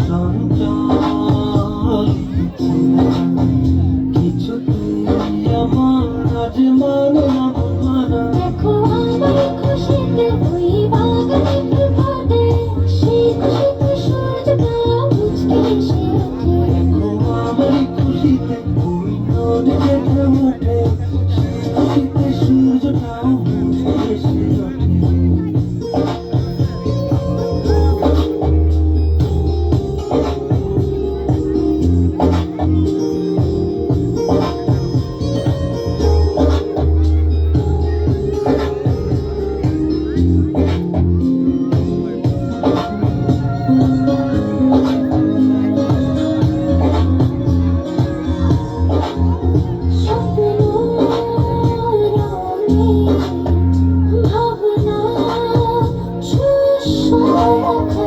চঞ্চল কিছুতেই আমার আজ মানে না মানা। দেখো আমার খুশিতে ওই বাগানে ফুল ফোটে, সেই খুশিতে সূর্যটা মুচকি হেসে ওঠে। দেখো আমার খুশিতে ওই নদীতে ঢেউ ওঠে, সেই খুশিতে সূর্যটাও মুচকি হেসে ওঠে। ভাবনা ছুঁয়ে রাখা